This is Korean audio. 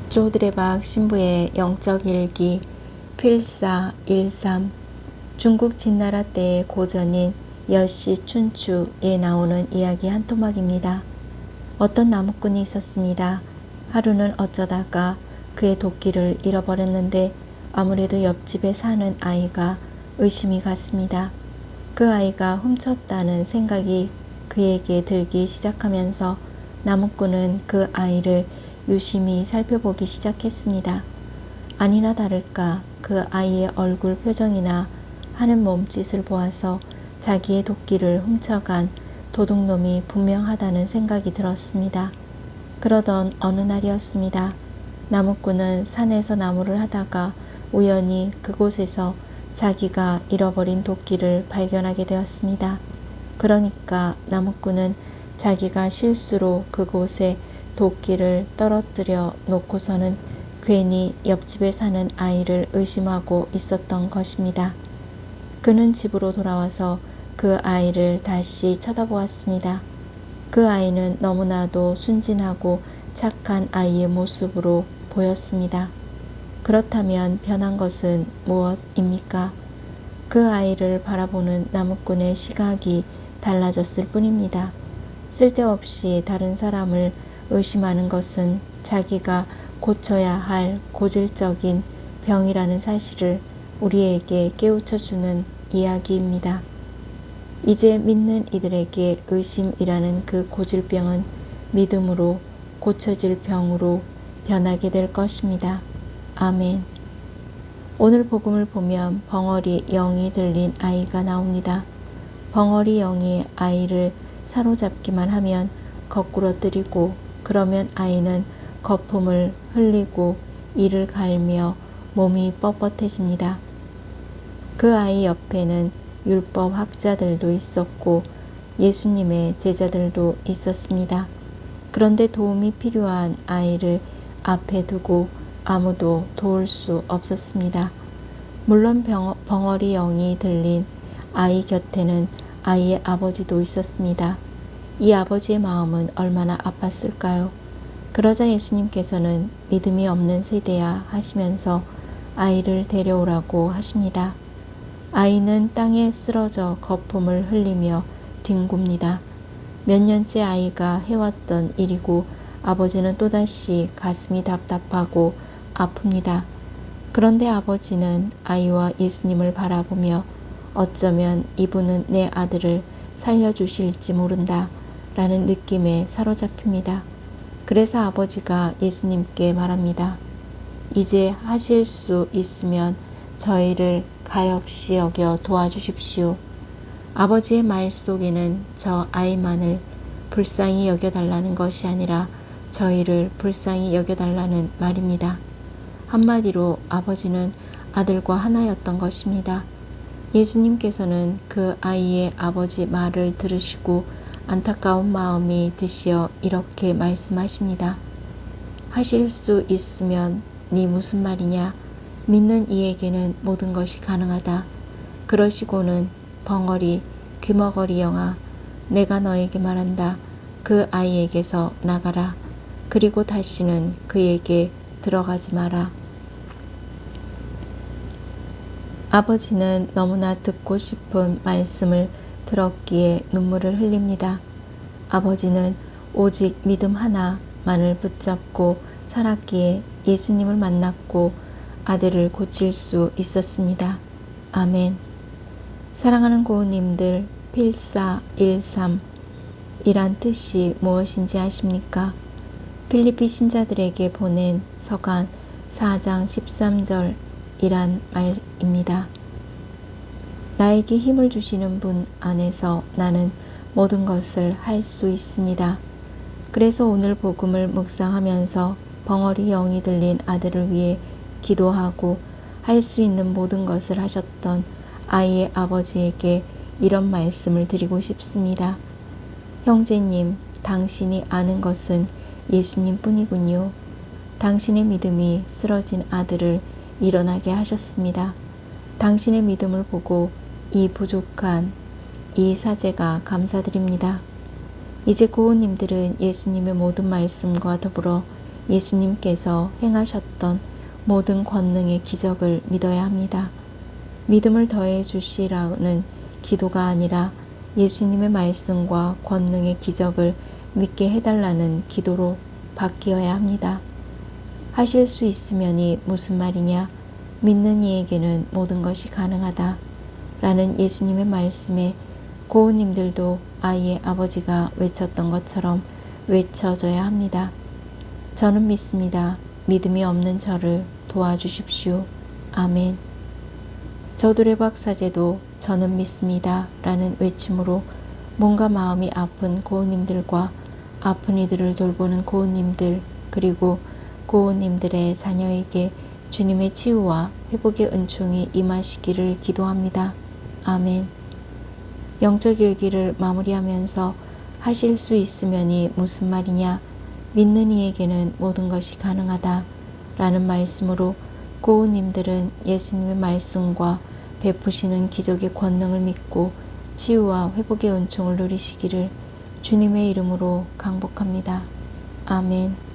조드레박 신부의 영적 일기 필사 13. 중국 진나라 때의 고전인 여시 춘추에 나오는 이야기 한 토막입니다. 어떤 나무꾼이 있었습니다. 하루는 어쩌다가 그의 도끼를 잃어버렸는데 아무래도 옆집에 사는 아이가 의심이 갔습니다. 그 아이가 훔쳤다는 생각이 그에게 들기 시작하면서 나무꾼은 그 아이를 유심히 살펴보기 시작했습니다. 아니나 다를까 그 아이의 얼굴 표정이나 하는 몸짓을 보아서 자기의 도끼를 훔쳐간 도둑놈이 분명하다는 생각이 들었습니다. 그러던 어느 날이었습니다. 나무꾼은 산에서 나무를 하다가 우연히 그곳에서 자기가 잃어버린 도끼를 발견하게 되었습니다. 그러니까 나무꾼은 자기가 실수로 그곳에 도끼를 떨어뜨려 놓고서는 괜히 옆집에 사는 아이를 의심하고 있었던 것입니다. 그는 집으로 돌아와서 그 아이를 다시 쳐다보았습니다. 그 아이는 너무나도 순진하고 착한 아이의 모습으로 보였습니다. 그렇다면 변한 것은 무엇입니까? 그 아이를 바라보는 나무꾼의 시각이 달라졌을 뿐입니다. 쓸데없이 다른 사람을 의심하는 것은 자기가 고쳐야 할 고질적인 병이라는 사실을 우리에게 깨우쳐주는 이야기입니다. 이제 믿는 이들에게 의심이라는 그 고질병은 믿음으로 고쳐질 병으로 변하게 될 것입니다. 아멘. 오늘 복음을 보면 벙어리 영이 들린 아이가 나옵니다. 벙어리 영이 아이를 사로잡기만 하면 거꾸러뜨리고 그러면 아이는 거품을 흘리고 이를 갈며 몸이 뻣뻣해집니다. 그 아이 옆에는 율법 학자들도 있었고 예수님의 제자들도 있었습니다. 그런데 도움이 필요한 아이를 앞에 두고 아무도 도울 수 없었습니다. 물론 벙어리 영이 들린 아이 곁에는 아이의 아버지도 있었습니다. 이 아버지의 마음은 얼마나 아팠을까요? 그러자 예수님께서는 믿음이 없는 세대야 하시면서 아이를 데려오라고 하십니다. 아이는 땅에 쓰러져 거품을 흘리며 뒹굽니다. 몇 년째 아이가 해왔던 일이고 아버지는 또다시 가슴이 답답하고 아픕니다. 그런데 아버지는 아이와 예수님을 바라보며 어쩌면 이분은 내 아들을 살려주실지 모른다 라는 느낌에 사로잡힙니다. 그래서 아버지가 예수님께 말합니다. 이제 하실 수 있으면 저희를 가엾이 여겨 도와주십시오. 아버지의 말 속에는 저 아이만을 불쌍히 여겨달라는 것이 아니라 저희를 불쌍히 여겨달라는 말입니다. 한마디로 아버지는 아들과 하나였던 것입니다. 예수님께서는 그 아이의 아버지 말을 들으시고 안타까운 마음이 드시어 이렇게 말씀하십니다. 하실 수 있으면 네 무슨 말이냐? 믿는 이에게는 모든 것이 가능하다. 그러시고는 벙어리, 귀머거리 영아, 내가 너에게 말한다. 그 아이에게서 나가라. 그리고 다시는 그에게 들어가지 마라. 아버지는 너무나 듣고 싶은 말씀을 들었기에 눈물을 흘립니다. 아버지는 오직 믿음 하나만을 붙잡고 살았기에 예수님을 만났고 아들을 고칠 수 있었습니다. 아멘. 사랑하는 고우님들, 필사 13 이란 뜻이 무엇인지 아십니까? 필리피 신자들에게 보낸 서간 4장 13절 이란 말입니다. 나에게 힘을 주시는 분 안에서 나는 모든 것을 할 수 있습니다. 그래서 오늘 복음을 묵상하면서 벙어리 영이 들린 아들을 위해 기도하고 할 수 있는 모든 것을 하셨던 아이의 아버지에게 이런 말씀을 드리고 싶습니다. 형제님, 당신이 아는 것은 예수님 뿐이군요. 당신의 믿음이 쓰러진 아들을 일어나게 하셨습니다. 당신의 믿음을 보고 이 부족한 이 사제가 감사드립니다. 이제 고우님들은 예수님의 모든 말씀과 더불어 예수님께서 행하셨던 모든 권능의 기적을 믿어야 합니다. 믿음을 더해 주시라는 기도가 아니라 예수님의 말씀과 권능의 기적을 믿게 해달라는 기도로 바뀌어야 합니다. 하실 수 있으면이 무슨 말이냐? 믿는 이에게는 모든 것이 가능하다. 라는 예수님의 말씀에 고우님들도 아이의 아버지가 외쳤던 것처럼 외쳐져야 합니다. 저는 믿습니다. 믿음이 없는 저를 도와주십시오. 아멘. 저두레박 사제도 저는 믿습니다. 라는 외침으로 몸과 마음이 아픈 고우님들과 아픈 이들을 돌보는 고우님들 그리고 고우님들의 자녀에게 주님의 치유와 회복의 은총이 임하시기를 기도합니다. 아멘. 영적 일기를 마무리하면서 하실 수 있으면이 무슨 말이냐? 믿는 이에게는 모든 것이 가능하다. 라는 말씀으로 고우님들은 예수님의 말씀과 베푸시는 기적의 권능을 믿고 치유와 회복의 은총을 누리시기를 주님의 이름으로 강복합니다. 아멘.